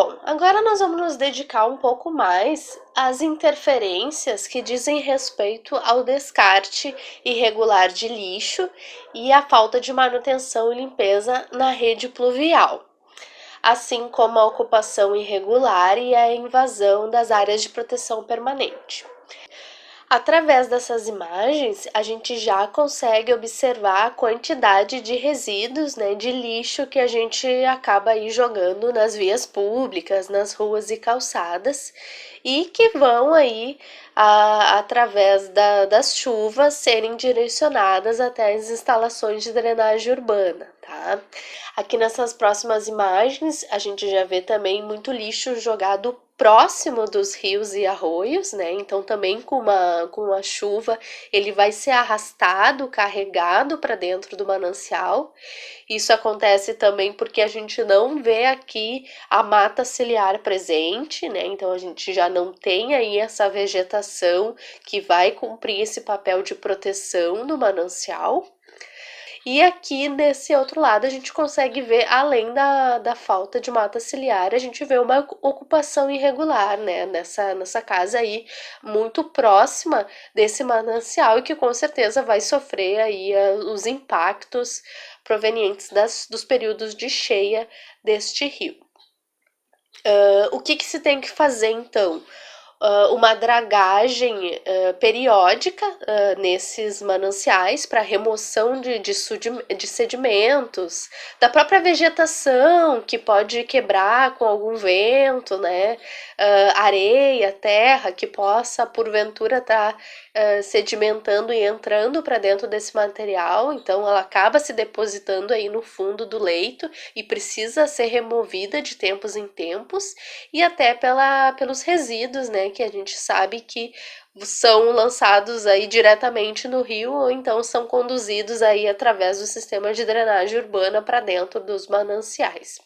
Bom, agora nós vamos nos dedicar um pouco mais às interferências que dizem respeito ao descarte irregular de lixo e à falta de manutenção e limpeza na rede pluvial, assim como a ocupação irregular e a invasão das áreas de proteção permanente. Através dessas imagens, a gente já consegue observar a quantidade de resíduos, né, de lixo que a gente acaba aí jogando nas vias públicas, nas ruas e calçadas, e que vão aí, através das chuvas, serem direcionadas até as instalações de drenagem urbana, tá? Aqui nessas próximas imagens, a gente já vê também muito lixo jogado próximo dos rios e arroios, né? Então também com a chuva ele vai ser arrastado, carregado para dentro do manancial. Isso acontece também porque a gente não vê aqui a mata ciliar presente, né? Então a gente já não tem aí essa vegetação que vai cumprir esse papel de proteção do manancial. E aqui nesse outro lado a gente consegue ver, além da falta de mata ciliar, a gente vê uma ocupação irregular, né, nessa casa aí, muito próxima desse manancial e que com certeza vai sofrer aí os impactos provenientes dos períodos de cheia deste rio. O que se tem que fazer então? Uma dragagem periódica nesses mananciais para remoção de sedimentos, da própria vegetação que pode quebrar com algum vento, né? Areia, terra que possa porventura estar sedimentando e entrando para dentro desse material, então ela acaba se depositando aí no fundo do leito e precisa ser removida de tempos em tempos, e até pelos resíduos, né, que a gente sabe que são lançados aí diretamente no rio ou então são conduzidos aí através do sistema de drenagem urbana para dentro dos mananciais.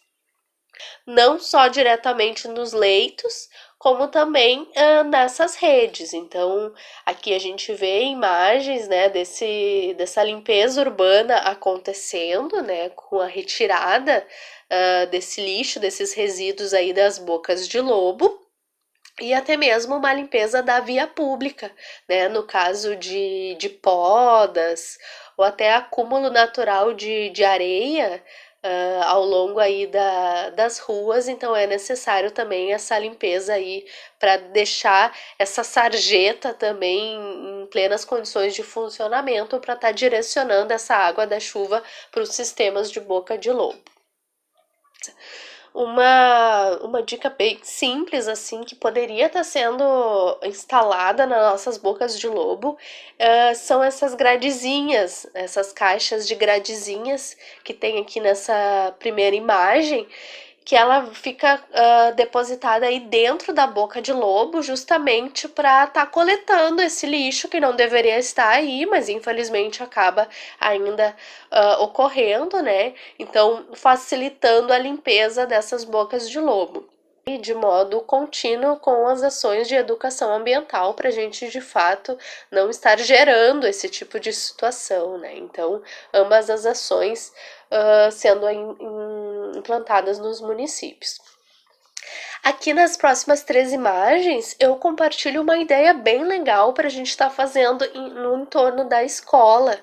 Não só diretamente nos leitos, como também nessas redes. Então, aqui a gente vê imagens, né, dessa limpeza urbana acontecendo, né, com a retirada desse lixo, desses resíduos aí das bocas de lobo. E até mesmo uma limpeza da via pública, né? No caso de podas, ou até acúmulo natural de areia ao longo aí das ruas, então é necessário também essa limpeza aí para deixar essa sarjeta também em plenas condições de funcionamento para estar direcionando essa água da chuva para os sistemas de boca de lobo. Uma dica bem simples, assim, que poderia estar sendo instalada nas nossas bocas de lobo, são essas gradezinhas, essas caixas de gradezinhas que tem aqui nessa primeira imagem, que ela fica depositada aí dentro da boca de lobo, justamente para estar coletando esse lixo que não deveria estar aí, mas infelizmente acaba ainda ocorrendo, né? Então, facilitando a limpeza dessas bocas de lobo. E de modo contínuo com as ações de educação ambiental para a gente de fato não estar gerando esse tipo de situação, né? Então, ambas as ações sendo implantadas nos municípios. Aqui nas próximas 3 imagens eu compartilho uma ideia bem legal para a gente estar fazendo no entorno da escola,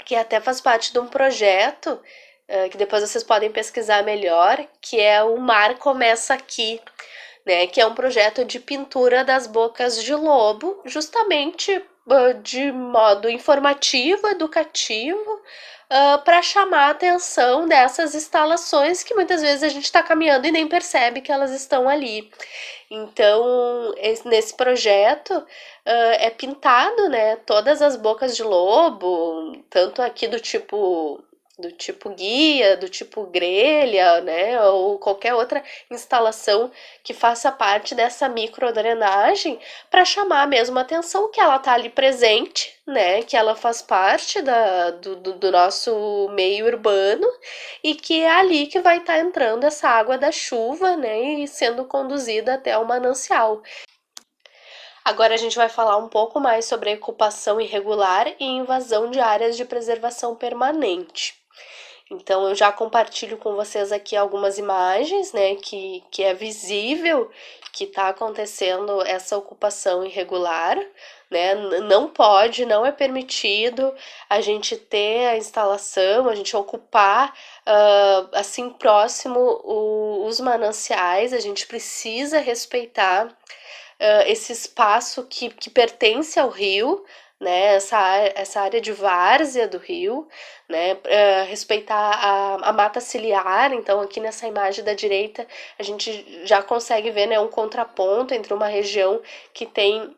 que até faz parte de um projeto que depois vocês podem pesquisar melhor, que é o Mar Começa Aqui, né? Que é um projeto de pintura das bocas de lobo, justamente de modo informativo, educativo, para chamar a atenção dessas instalações que muitas vezes a gente está caminhando e nem percebe que elas estão ali. Então, nesse projeto é pintado, né, todas as bocas de lobo, tanto aqui do tipo guia, do tipo grelha, né, ou qualquer outra instalação que faça parte dessa microdrenagem, para chamar mesmo a atenção que ela tá ali presente, né, que ela faz parte do nosso meio urbano e que é ali que vai estar entrando essa água da chuva, né, e sendo conduzida até o manancial. Agora a gente vai falar um pouco mais sobre a ocupação irregular e invasão de áreas de preservação permanente. Então eu já compartilho com vocês aqui algumas imagens, né, que é visível que está acontecendo essa ocupação irregular, né? Não pode, não é permitido a gente ter a instalação, a gente ocupar assim próximo os mananciais, a gente precisa respeitar esse espaço que pertence ao rio, né, essa área de várzea do rio, né, respeitar a mata ciliar. Então aqui nessa imagem da direita a gente já consegue ver, né, um contraponto entre uma região que tem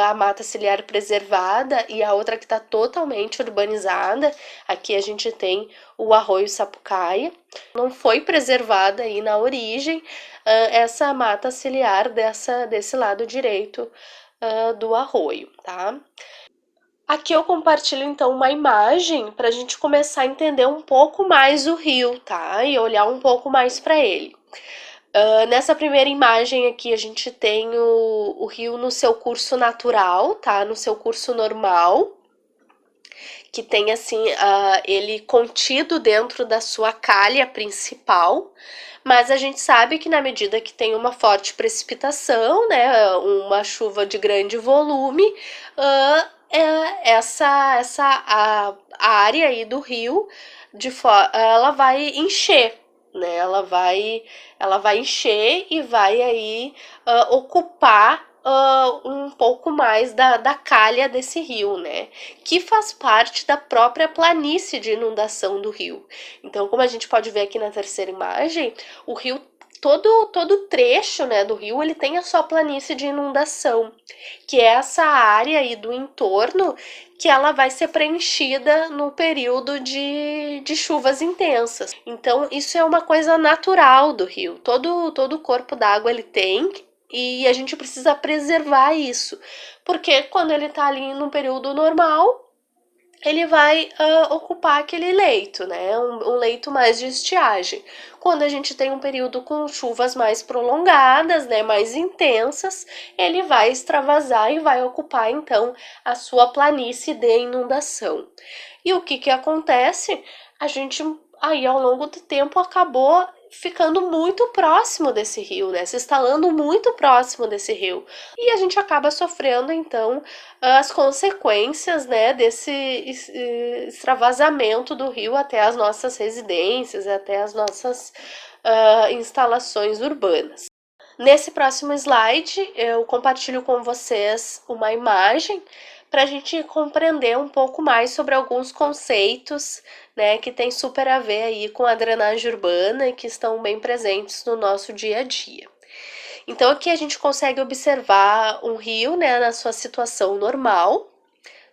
a mata ciliar preservada e a outra que está totalmente urbanizada. Aqui a gente tem o Arroio Sapucaia, não foi preservada aí na origem essa mata ciliar desse lado direito do arroio, tá? Aqui eu compartilho então uma imagem para a gente começar a entender um pouco mais o rio, tá? E olhar um pouco mais para ele. Nessa primeira imagem aqui a gente tem o rio no seu curso natural, tá? No seu curso normal, que tem assim ele contido dentro da sua calha principal, mas a gente sabe que na medida que tem uma forte precipitação, né, uma chuva de grande volume, a área aí do rio ela vai encher, né? Ela vai encher e vai aí ocupar um pouco mais da calha desse rio, né? Que faz parte da própria planície de inundação do rio. Então, como a gente pode ver aqui na terceira imagem, o rio todo trecho, né, do rio, ele tem a sua planície de inundação, que é essa área aí do entorno que ela vai ser preenchida no período de chuvas intensas. Então, isso é uma coisa natural do rio. Todo o corpo d'água ele tem, e a gente precisa preservar isso, porque quando ele tá ali no período normal, ele vai ocupar aquele leito, né? Um leito mais de estiagem. Quando a gente tem um período com chuvas mais prolongadas, né, mais intensas, ele vai extravasar e vai ocupar então a sua planície de inundação. E o que acontece? A gente aí ao longo do tempo acabou ficando muito próximo desse rio, né? Se instalando muito próximo desse rio. E a gente acaba sofrendo, então, as consequências, né, desse extravasamento do rio até as nossas residências, até as nossas instalações urbanas. Nesse próximo slide, eu compartilho com vocês uma imagem para a gente compreender um pouco mais sobre alguns conceitos, né, que tem super a ver aí com a drenagem urbana e que estão bem presentes no nosso dia a dia. Então aqui a gente consegue observar um rio, né, na sua situação normal,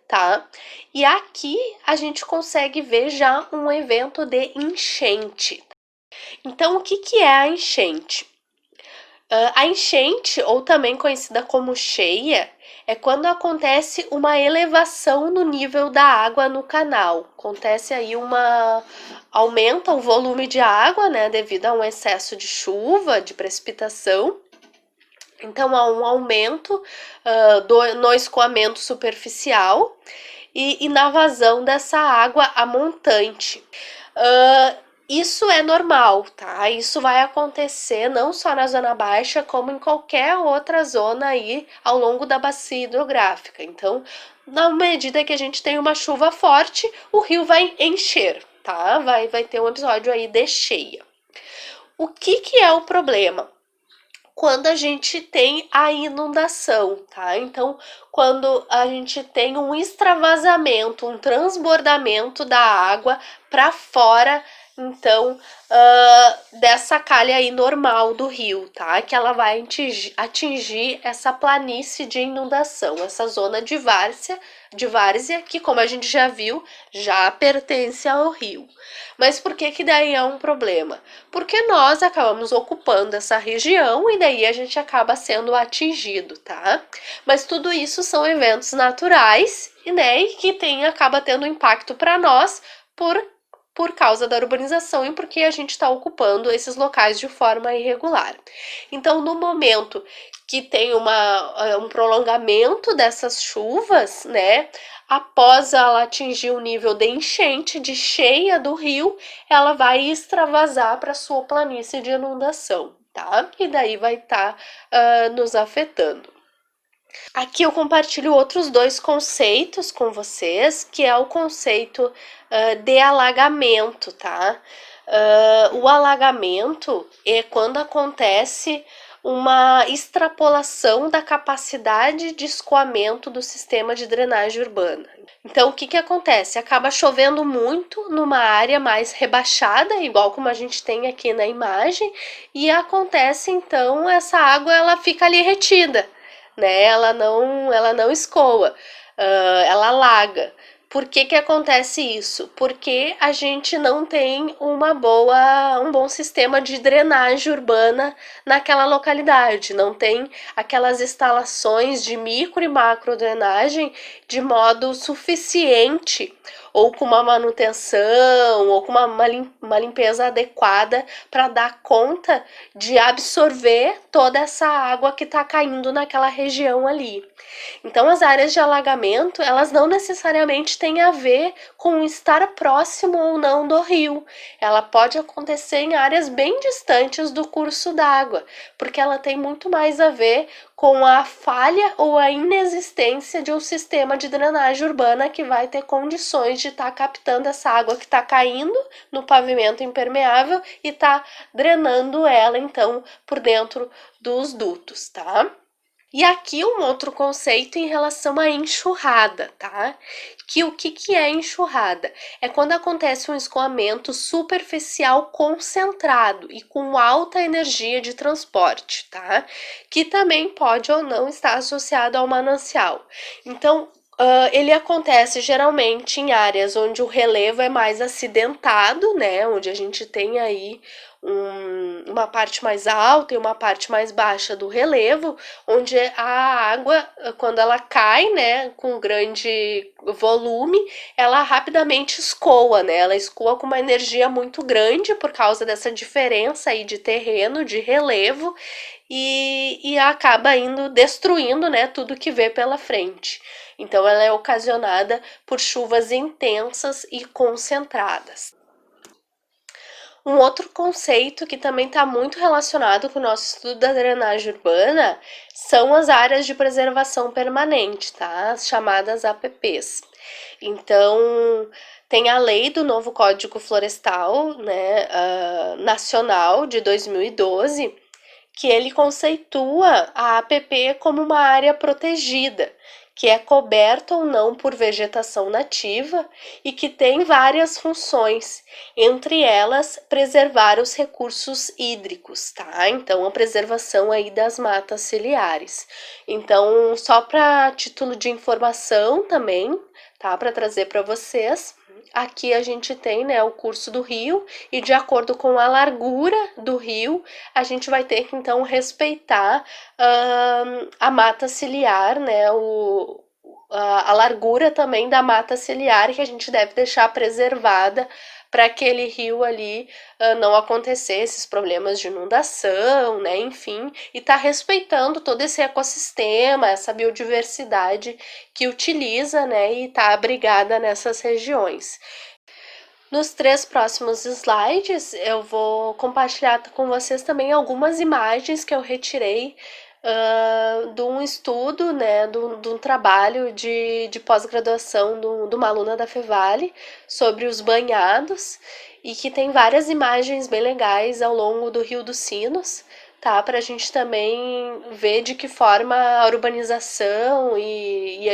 tá? E aqui a gente consegue ver já um evento de enchente. Então o que é a enchente? A enchente, ou também conhecida como cheia, é quando acontece uma elevação no nível da água no canal. Acontece aí aumenta o volume de água, né, devido a um excesso de chuva, de precipitação. Então há um aumento no escoamento superficial e na vazão dessa água a montante. Isso é normal, tá? Isso vai acontecer não só na zona baixa, como em qualquer outra zona aí ao longo da bacia hidrográfica. Então, na medida que a gente tem uma chuva forte, o rio vai encher, tá? Vai ter um episódio aí de cheia. O que é o problema? Quando a gente tem a inundação, tá? Então, quando a gente tem um extravasamento, um transbordamento da água para fora, então, dessa calha aí normal do rio, tá? Que ela vai atingir essa planície de inundação, essa zona de várzea, que como a gente já viu, já pertence ao rio. Mas por que daí é um problema? Porque nós acabamos ocupando essa região e daí a gente acaba sendo atingido, tá? Mas tudo isso são eventos naturais, né, e que acaba tendo impacto para nós por causa da urbanização e porque a gente está ocupando esses locais de forma irregular. Então, no momento que tem um prolongamento dessas chuvas, né? Após ela atingir o nível de enchente, de cheia do rio, ela vai extravasar para sua planície de inundação, tá? E daí vai estar nos afetando. Aqui eu compartilho outros dois conceitos com vocês, que é o conceito de alagamento, tá? O alagamento é quando acontece uma extrapolação da capacidade de escoamento do sistema de drenagem urbana. Então, o que acontece? Acaba chovendo muito numa área mais rebaixada, igual como a gente tem aqui na imagem, e acontece, então, essa água ela fica ali retida, né? Ela não escoa, ela alaga. Por que acontece isso? Porque a gente não tem um bom sistema de drenagem urbana naquela localidade, não tem aquelas instalações de micro e macro drenagem de modo suficiente, ou com uma manutenção, ou com uma limpeza adequada para dar conta de absorver toda essa água que está caindo naquela região ali. Então, as áreas de alagamento, elas não necessariamente têm a ver com estar próximo ou não do rio. Ela pode acontecer em áreas bem distantes do curso d'água, porque ela tem muito mais a ver com a falha ou a inexistência de um sistema de drenagem urbana que vai ter condições de estar captando essa água que está caindo no pavimento impermeável e tá drenando ela, então, por dentro dos dutos, tá? E aqui um outro conceito em relação à enxurrada, tá? Que o que é enxurrada? É quando acontece um escoamento superficial concentrado e com alta energia de transporte, tá? Que também pode ou não estar associado ao manancial. Então, ele acontece geralmente em áreas onde o relevo é mais acidentado, né? Onde a gente tem aí uma parte mais alta e uma parte mais baixa do relevo, onde a água, quando ela cai, né, com grande volume, ela rapidamente escoa, né? Ela escoa com uma energia muito grande por causa dessa diferença aí de terreno, de relevo, e acaba indo destruindo, né, tudo que vê pela frente. Então, ela é ocasionada por chuvas intensas e concentradas. Um outro conceito que também está muito relacionado com o nosso estudo da drenagem urbana são as áreas de preservação permanente, tá? As chamadas APPs. Então, tem a lei do novo Código Florestal, né, nacional de 2012, que ele conceitua a APP como uma área protegida, que é coberta ou não por vegetação nativa e que tem várias funções, entre elas preservar os recursos hídricos, tá? Então, a preservação aí das matas ciliares. Então, só para título de informação também, tá? Para trazer para vocês. Aqui a gente tem, né, o curso do rio e de acordo com a largura do rio, a gente vai ter que então respeitar a mata ciliar, né, a largura também da mata ciliar que a gente deve deixar preservada para aquele rio ali não acontecer esses problemas de inundação, né, enfim, e tá respeitando todo esse ecossistema, essa biodiversidade que utiliza, né, e tá abrigada nessas regiões. Nos 3 próximos slides, eu vou compartilhar com vocês também algumas imagens que eu retirei de um estudo, né, de um trabalho de pós-graduação de uma aluna da Fevale sobre os banhados e que tem várias imagens bem legais ao longo do Rio dos Sinos, tá? Para a gente também ver de que forma a urbanização e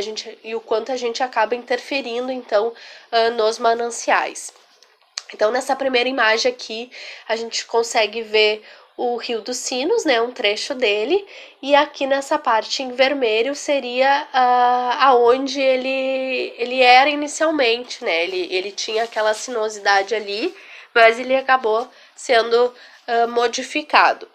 o quanto a gente acaba interferindo, então, nos mananciais. Então, nessa primeira imagem aqui, a gente consegue ver o Rio dos Sinos, né, um trecho dele, e aqui nessa parte em vermelho seria aonde ele era inicialmente, né, ele tinha aquela sinuosidade ali, mas ele acabou sendo modificado.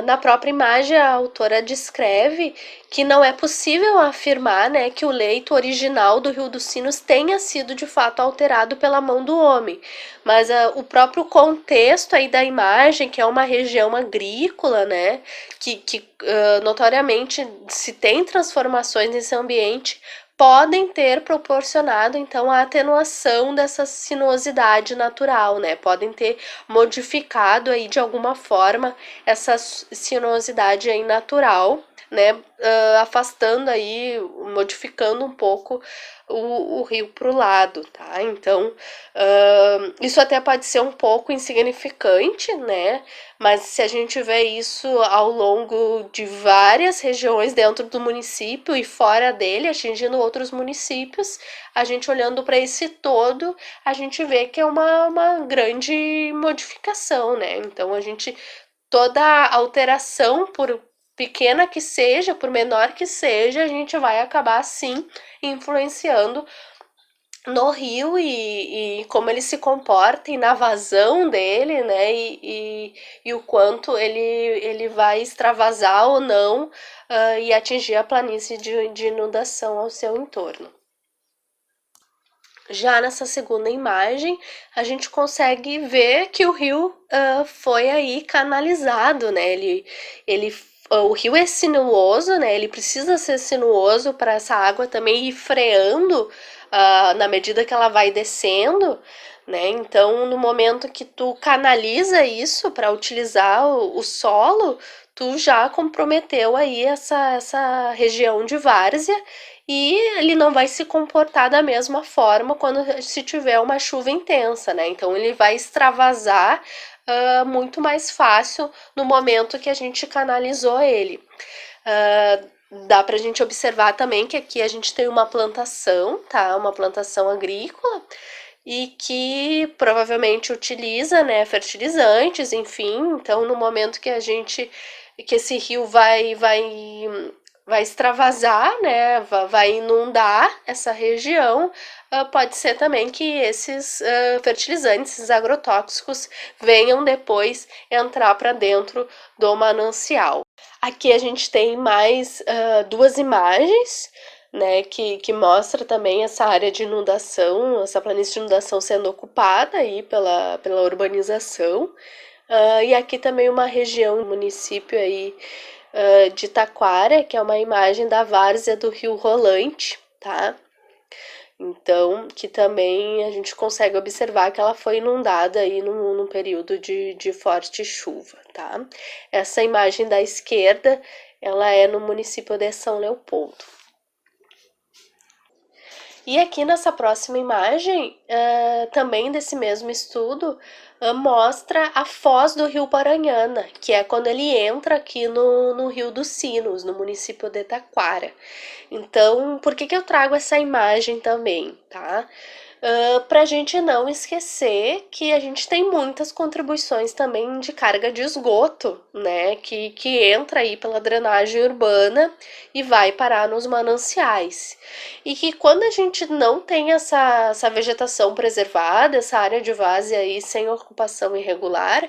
Na própria imagem, a autora descreve que não é possível afirmar, né, que o leito original do Rio dos Sinos tenha sido de fato alterado pela mão do homem, mas o próprio contexto aí da imagem, que é uma região agrícola, né, que notoriamente se tem transformações nesse ambiente, podem ter proporcionado então a atenuação dessa sinuosidade natural, né? Podem ter modificado aí de alguma forma essa sinuosidade aí natural, né? Afastando aí, modificando um pouco o rio para o lado, tá? Então, isso até pode ser um pouco insignificante, né? Mas se a gente vê isso ao longo de várias regiões dentro do município e fora dele, atingindo outros municípios, a gente olhando para esse todo, a gente vê que é uma grande modificação, né? Então a gente toda alteração, por pequena que seja, por menor que seja, a gente vai acabar sim influenciando no rio e como ele se comporta e na vazão dele, né? E o quanto ele vai extravasar ou não e atingir a planície de inundação ao seu entorno. Já nessa segunda imagem, a gente consegue ver que o rio foi aí canalizado, né? O rio é sinuoso, né? Ele precisa ser sinuoso para essa água também ir freando na medida que ela vai descendo, né? Então, no momento que tu canaliza isso para utilizar o solo, tu já comprometeu aí essa região de várzea e ele não vai se comportar da mesma forma quando se tiver uma chuva intensa, né? Então ele vai extravasar muito mais fácil no momento que a gente canalizou ele. Dá pra gente observar também que aqui a gente tem uma plantação, tá? Uma plantação agrícola e que provavelmente utiliza, né, fertilizantes, enfim. Então, no momento que esse rio vai extravasar, né, vai inundar essa região, pode ser também que esses fertilizantes, esses agrotóxicos, venham depois entrar para dentro do manancial. Aqui a gente tem mais duas imagens, né, que mostra também essa área de inundação, essa planície de inundação sendo ocupada aí pela urbanização. E aqui também uma região, um município aí de Taquara, que é uma imagem da várzea do Rio Rolante, tá? Então, que também a gente consegue observar que ela foi inundada aí num período de forte chuva, tá? Essa imagem da esquerda, ela é no município de São Leopoldo. E aqui nessa próxima imagem, também desse mesmo estudo, mostra a foz do rio Paranhana, que é quando ele entra aqui no Rio dos Sinos, no município de Taquara. Então, por que eu trago essa imagem também, tá? Para a gente não esquecer que a gente tem muitas contribuições também de carga de esgoto, né? Que entra aí pela drenagem urbana e vai parar nos mananciais. E que quando a gente não tem essa vegetação preservada, essa área de várzea aí sem ocupação irregular,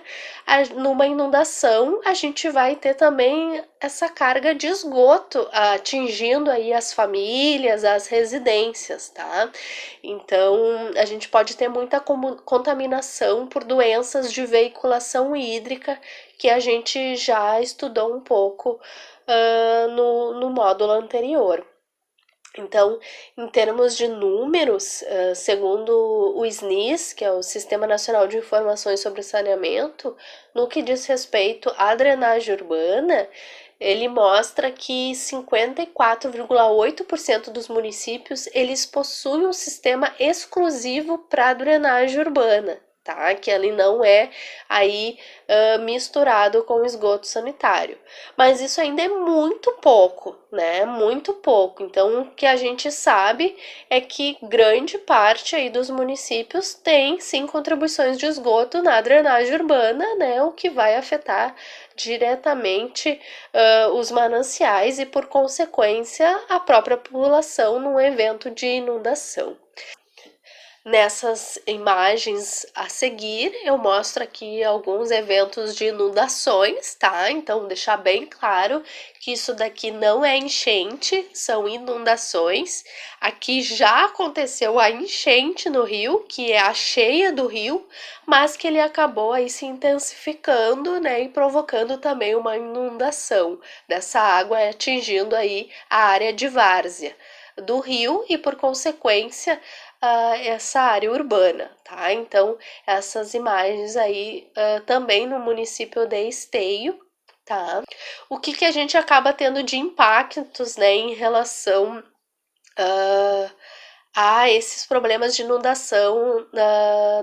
numa inundação a gente vai ter também essa carga de esgoto atingindo aí as famílias, as residências, tá? Então, a gente pode ter muita contaminação por doenças de veiculação hídrica que a gente já estudou um pouco no módulo anterior. Então, em termos de números, segundo o SNIS, que é o Sistema Nacional de Informações sobre Saneamento, no que diz respeito à drenagem urbana, ele mostra que 54,8% dos municípios eles possuem um sistema exclusivo para drenagem urbana, tá? Que ele não é aí misturado com esgoto sanitário. Mas isso ainda é muito pouco, né? Muito pouco. Então, o que a gente sabe é que grande parte aí dos municípios tem sim contribuições de esgoto na drenagem urbana, né? O que vai afetar diretamente os mananciais e, por consequência, a própria população num evento de inundação. Nessas imagens a seguir, eu mostro aqui alguns eventos de inundações, tá? Então, deixar bem claro que isso daqui não é enchente, são inundações. Aqui já aconteceu a enchente no rio, que é a cheia do rio, mas que ele acabou aí se intensificando, né, e provocando também uma inundação dessa água atingindo aí a área de várzea do rio e, por consequência, essa área urbana, tá? Então, essas imagens aí também no município de Esteio, tá? O que a gente acaba tendo de impactos, né, em relação a esses problemas de inundação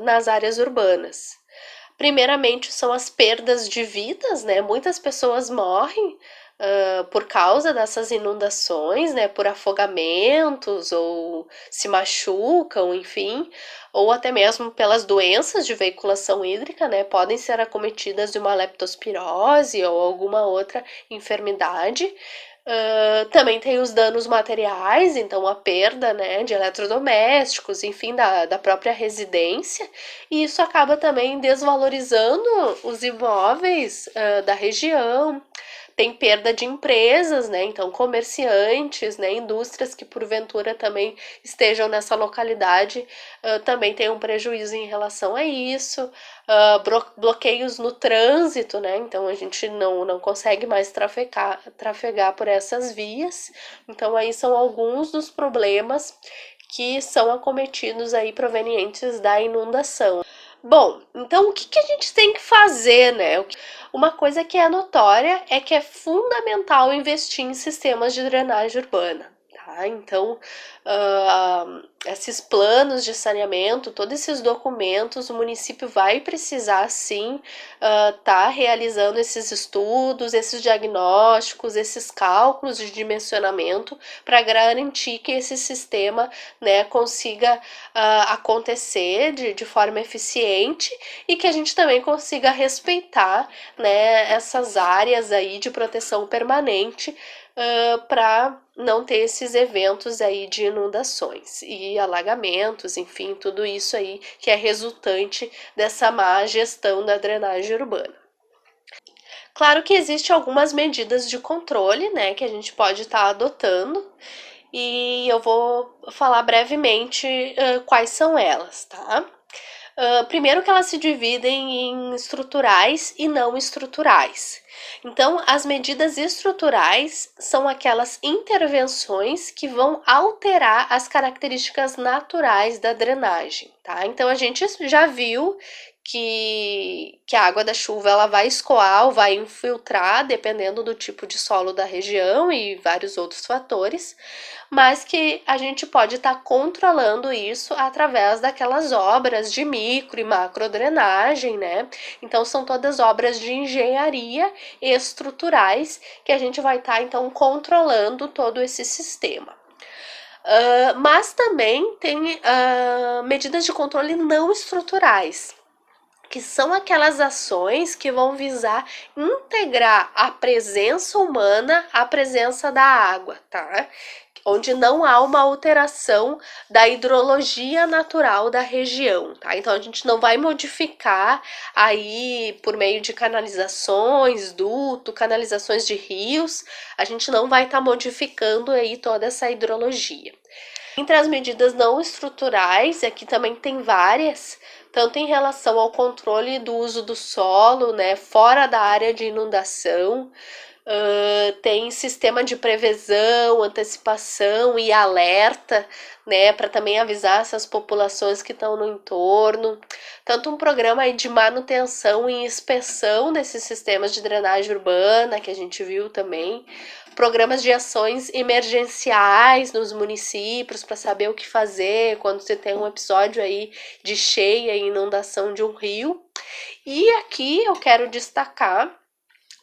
nas áreas urbanas? Primeiramente, são as perdas de vidas, né? Muitas pessoas morrem por causa dessas inundações, né? Por afogamentos ou se machucam, enfim, ou até mesmo pelas doenças de veiculação hídrica, né? Podem ser acometidas de uma leptospirose ou alguma outra enfermidade. Também tem os danos materiais, então a perda, né, de eletrodomésticos, enfim, da própria residência, e isso acaba também desvalorizando os imóveis da região. Tem perda de empresas, né? Então, comerciantes, né? Indústrias que porventura também estejam nessa localidade também tem um prejuízo em relação a isso. Bloqueios no trânsito, né? Então a gente não consegue mais trafegar por essas vias. Então, aí são alguns dos problemas que são acometidos aí provenientes da inundação. Bom, então o que a gente tem que fazer, né? Uma coisa que é notória é que é fundamental investir em sistemas de drenagem urbana, tá? Então, esses planos de saneamento, todos esses documentos, o município vai precisar sim tá realizando esses estudos, esses diagnósticos, esses cálculos de dimensionamento para garantir que esse sistema, né, consiga acontecer de forma eficiente e que a gente também consiga respeitar, né, essas áreas aí de proteção permanente para não ter esses eventos aí de inundações e alagamentos, enfim, tudo isso aí que é resultante dessa má gestão da drenagem urbana. Claro que existem algumas medidas de controle, né, que a gente pode estar adotando, e eu vou falar brevemente quais são elas, tá? Primeiro que elas se dividem em estruturais e não estruturais. Então, as medidas estruturais são aquelas intervenções que vão alterar as características naturais da drenagem, tá? Então, a gente já viu que a água da chuva ela vai escoar ou vai infiltrar, dependendo do tipo de solo da região e vários outros fatores, mas que a gente pode estar controlando isso através daquelas obras de micro e macro drenagem, né? Então são todas obras de engenharia estruturais que a gente vai estar então controlando todo esse sistema. Mas também tem medidas de controle não estruturais, que são aquelas ações que vão visar integrar a presença humana à presença da água, tá? Onde não há uma alteração da hidrologia natural da região, tá? Então a gente não vai modificar aí por meio de canalizações, duto, canalizações de rios, a gente não vai estar modificando aí toda essa hidrologia. Entre as medidas não estruturais, aqui também tem várias, tanto em relação ao controle do uso do solo, né, fora da área de inundação, tem sistema de previsão, antecipação e alerta, né, para também avisar essas populações que estão no entorno. Tanto um programa aí de manutenção e inspeção desses sistemas de drenagem urbana, que a gente viu também, programas de ações emergenciais nos municípios para saber o que fazer quando você tem um episódio aí de cheia e inundação de um rio. E aqui eu quero destacar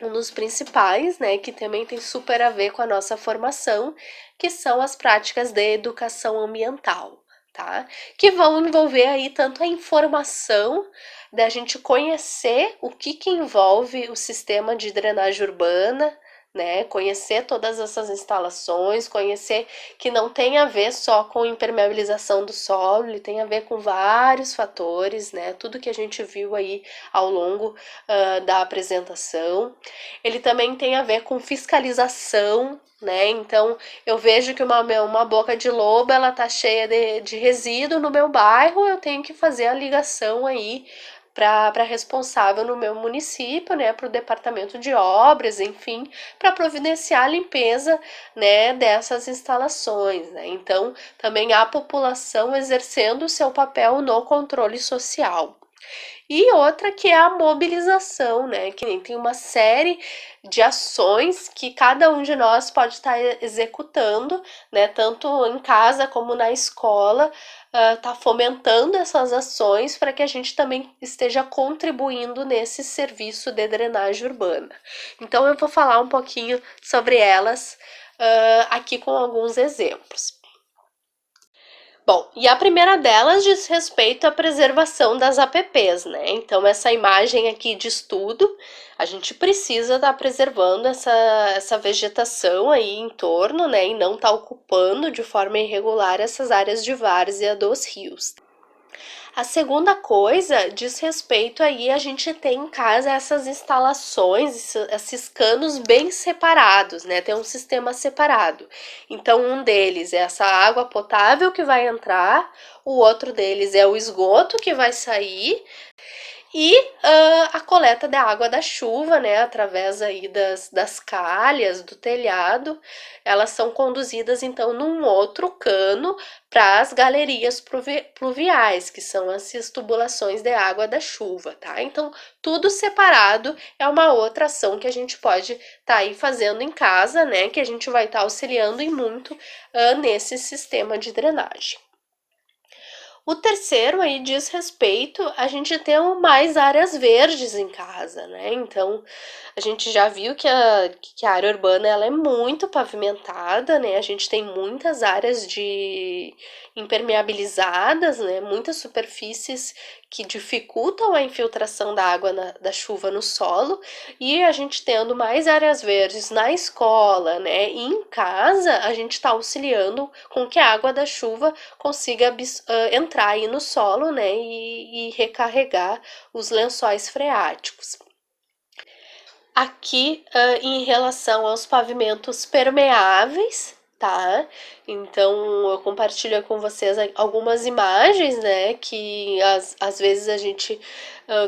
um dos principais, né, que também tem super a ver com a nossa formação, que são as práticas de educação ambiental, tá? Que vão envolver aí tanto a informação da gente conhecer o que envolve o sistema de drenagem urbana, né? Conhecer todas essas instalações, conhecer que não tem a ver só com impermeabilização do solo, ele tem a ver com vários fatores, né? Tudo que a gente viu aí ao longo da apresentação. Ele também tem a ver com fiscalização, né? Então eu vejo que uma boca de lobo ela tá cheia de resíduo no meu bairro, eu tenho que fazer a ligação aí para responsável no meu município, né, para o departamento de obras, enfim, para providenciar a limpeza, né, dessas instalações, né? Então, também há a população exercendo o seu papel no controle social. E outra que é a mobilização, né? Que nem tem uma série de ações que cada um de nós pode estar executando, né? Tanto em casa como na escola, tá fomentando essas ações para que a gente também esteja contribuindo nesse serviço de drenagem urbana. Então eu vou falar um pouquinho sobre elas aqui com alguns exemplos. Bom, e a primeira delas diz respeito à preservação das APPs, né? Então, essa imagem aqui de estudo, a gente precisa estar preservando essa vegetação aí em torno, né? E não estar ocupando de forma irregular essas áreas de várzea dos rios. A segunda coisa diz respeito aí a gente tem em casa essas instalações, esses canos bem separados, né? Tem um sistema separado. Então, um deles é essa água potável que vai entrar, o outro deles é o esgoto que vai sair e a coleta da água da chuva, né, através aí das calhas, do telhado, elas são conduzidas então num outro cano para as galerias pluviais, que são essas tubulações de água da chuva, tá? Então, tudo separado é uma outra ação que a gente pode estar aí fazendo em casa, né, que a gente vai estar auxiliando e muito nesse sistema de drenagem. O terceiro aí diz respeito a gente ter mais áreas verdes em casa, né? Então, a gente já viu que a área urbana ela é muito pavimentada, né? A gente tem muitas áreas de impermeabilizadas, né? Muitas superfícies que dificultam a infiltração da água da chuva no solo, e a gente tendo mais áreas verdes na escola, né? E em casa, a gente está auxiliando com que a água da chuva consiga entrar aí no solo, né, e recarregar os lençóis freáticos. Aqui, em relação aos pavimentos permeáveis, tá? Então, eu compartilho com vocês algumas imagens, né, que às vezes a gente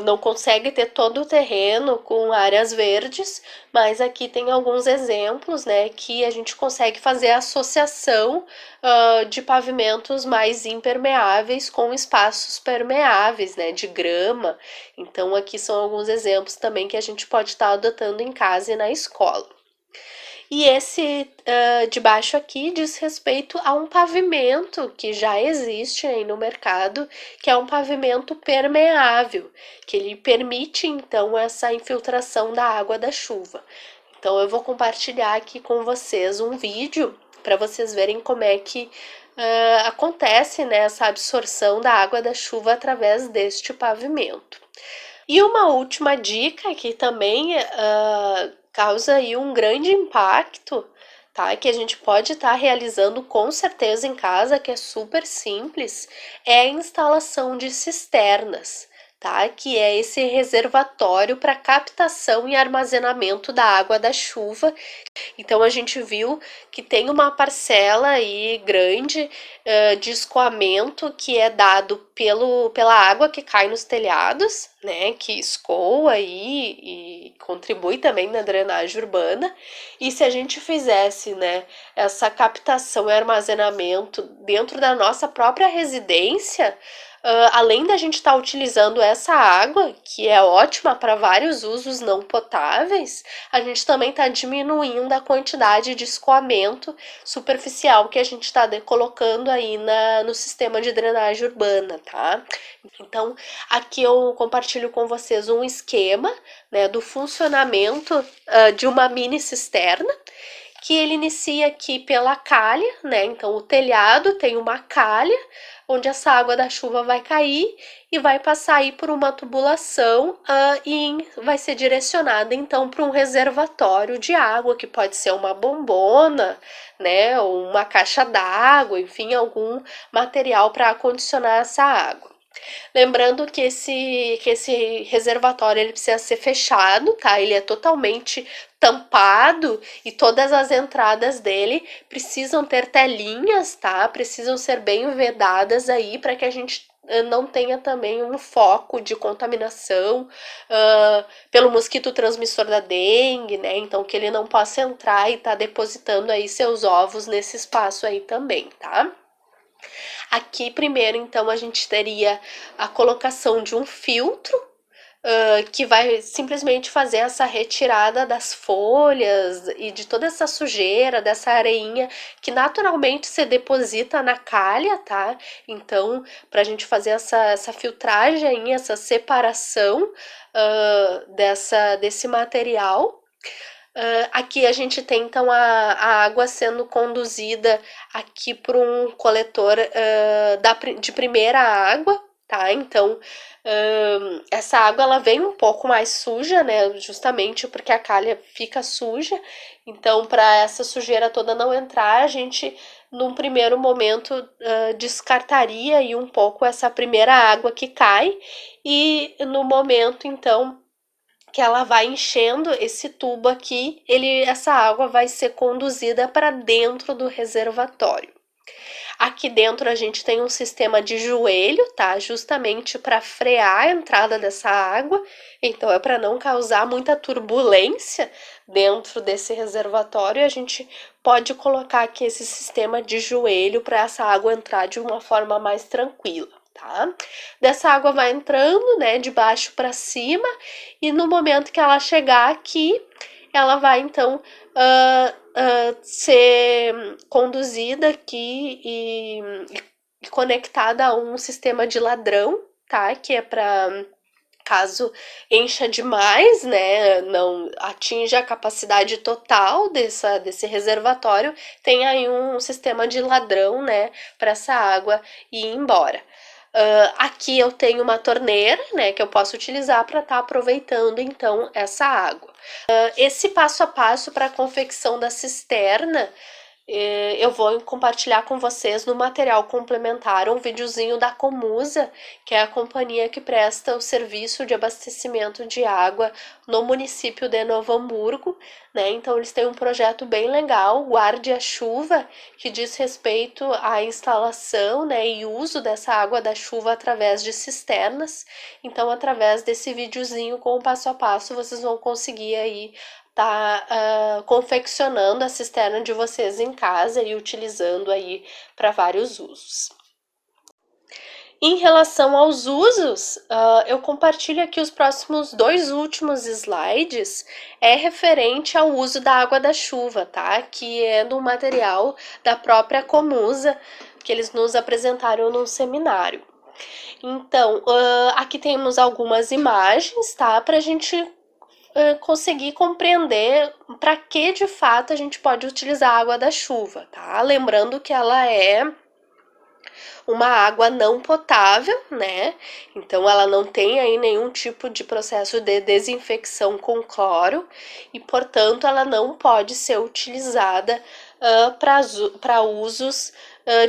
não consegue ter todo o terreno com áreas verdes, mas aqui tem alguns exemplos, né, que a gente consegue fazer a associação de pavimentos mais impermeáveis com espaços permeáveis, né, de grama. Então, aqui são alguns exemplos também que a gente pode estar adotando em casa e na escola. E esse de baixo aqui diz respeito a um pavimento que já existe aí no mercado, que é um pavimento permeável, que ele permite então essa infiltração da água da chuva. Então eu vou compartilhar aqui com vocês um vídeo para vocês verem como é que acontece, né, essa absorção da água da chuva através deste pavimento. E uma última dica que também causa aí um grande impacto, tá? Que a gente pode estar realizando com certeza em casa, que é super simples, é a instalação de cisternas, tá? Que é esse reservatório para captação e armazenamento da água da chuva. Então a gente viu que tem uma parcela aí grande de escoamento que é dado pela água que cai nos telhados, né? Que escoa aí e contribui também na drenagem urbana. E se a gente fizesse, né, essa captação e armazenamento dentro da nossa própria residência, além da gente estar utilizando essa água, que é ótima para vários usos não potáveis, a gente também está diminuindo a quantidade de escoamento superficial que a gente está colocando aí no sistema de drenagem urbana, tá? Então, aqui eu compartilho com vocês um esquema, né, do funcionamento de uma mini cisterna, que ele inicia aqui pela calha, né? Então o telhado tem uma calha onde essa água da chuva vai cair e vai passar aí por uma tubulação e vai ser direcionada então para um reservatório de água, que pode ser uma bombona, né, ou uma caixa d'água, enfim, algum material para acondicionar essa água. Lembrando que esse reservatório ele precisa ser fechado, tá? Ele é totalmente tampado e todas as entradas dele precisam ter telinhas, tá? Precisam ser bem vedadas aí para que a gente não tenha também um foco de contaminação pelo mosquito transmissor da dengue, né? Então que ele não possa entrar e tá depositando aí seus ovos nesse espaço aí também, tá? Aqui, primeiro, então, a gente teria a colocação de um filtro que vai simplesmente fazer essa retirada das folhas e de toda essa sujeira, dessa areinha que naturalmente se deposita na calha, tá? Então, para a gente fazer essa filtragem, essa separação desse material. Aqui a gente tem então a água sendo conduzida aqui por um coletor de primeira água, tá? Então essa água ela vem um pouco mais suja, né? Justamente porque a calha fica suja. Então, para essa sujeira toda não entrar, a gente num primeiro momento descartaria aí um pouco essa primeira água que cai e no momento então que ela vai enchendo esse tubo aqui, essa água vai ser conduzida para dentro do reservatório. Aqui dentro a gente tem um sistema de joelho, tá? Justamente para frear a entrada dessa água. Então é para não causar muita turbulência dentro desse reservatório. A gente pode colocar aqui esse sistema de joelho para essa água entrar de uma forma mais tranquila. Tá? Dessa água vai entrando, né, de baixo para cima, e no momento que ela chegar aqui, ela vai então ser conduzida aqui e conectada a um sistema de ladrão, tá? Que é para caso encha demais, né, não atinja a capacidade total desse reservatório, tem aí um sistema de ladrão, né, para essa água ir embora. Aqui eu tenho uma torneira, né, que eu posso utilizar para estar aproveitando então essa água. Esse passo a passo para a confecção da cisterna, eu vou compartilhar com vocês no material complementar um videozinho da Comusa, que é a companhia que presta o serviço de abastecimento de água no município de Novo Hamburgo, né? Então eles têm um projeto bem legal, Guarde a Chuva, que diz respeito à instalação, né, e uso dessa água da chuva através de cisternas. Então, através desse videozinho com o passo a passo, vocês vão conseguir aí confeccionando a cisterna de vocês em casa e utilizando aí para vários usos. Em relação aos usos, eu compartilho aqui os próximos dois últimos slides, é referente ao uso da água da chuva, tá? Que é do material da própria Comusa, que eles nos apresentaram num seminário. Então, aqui temos algumas imagens, tá? Para a gente conseguir compreender para que de fato a gente pode utilizar a água da chuva, tá? Lembrando que ela é uma água não potável, né? Então ela não tem aí nenhum tipo de processo de desinfecção com cloro e, portanto, ela não pode ser utilizada para usos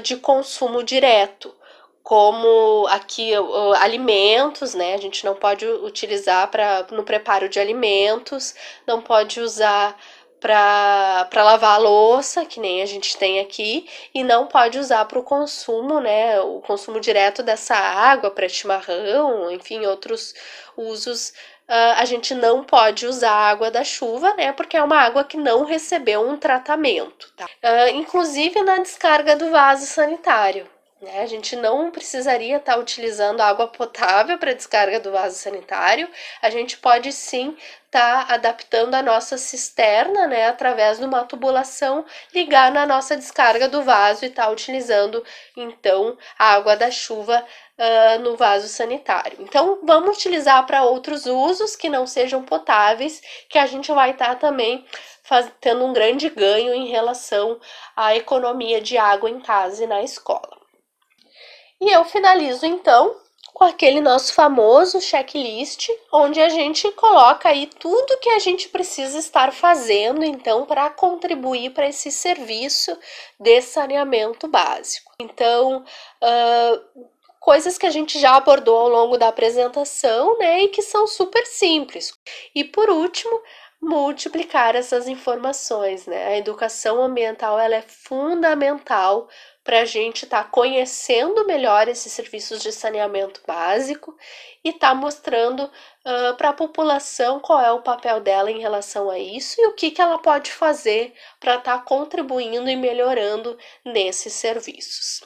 de consumo direto, como aqui alimentos, né? A gente não pode utilizar no preparo de alimentos, não pode usar para lavar a louça, que nem a gente tem aqui, e não pode usar para o consumo, né? O consumo direto dessa água para chimarrão, enfim, outros usos. A gente não pode usar a água da chuva, né? Porque é uma água que não recebeu um tratamento, tá? Inclusive na descarga do vaso sanitário. né? A gente não precisaria estar utilizando água potável para descarga do vaso sanitário. A gente pode sim estar adaptando a nossa cisterna, né, através de uma tubulação, ligar na nossa descarga do vaso e estar utilizando então a água da chuva no vaso sanitário. Então, vamos utilizar para outros usos que não sejam potáveis, que a gente vai estar também tendo um grande ganho em relação à economia de água em casa e na escola. E eu finalizo então com aquele nosso famoso checklist, onde a gente coloca aí tudo que a gente precisa estar fazendo então para contribuir para esse serviço de saneamento básico. Então, coisas que a gente já abordou ao longo da apresentação, né, e que são super simples. E por último, multiplicar essas informações, né? A educação ambiental ela é fundamental para a gente estar conhecendo melhor esses serviços de saneamento básico e estar mostrando para a população qual é o papel dela em relação a isso e o que ela pode fazer para estar contribuindo e melhorando nesses serviços.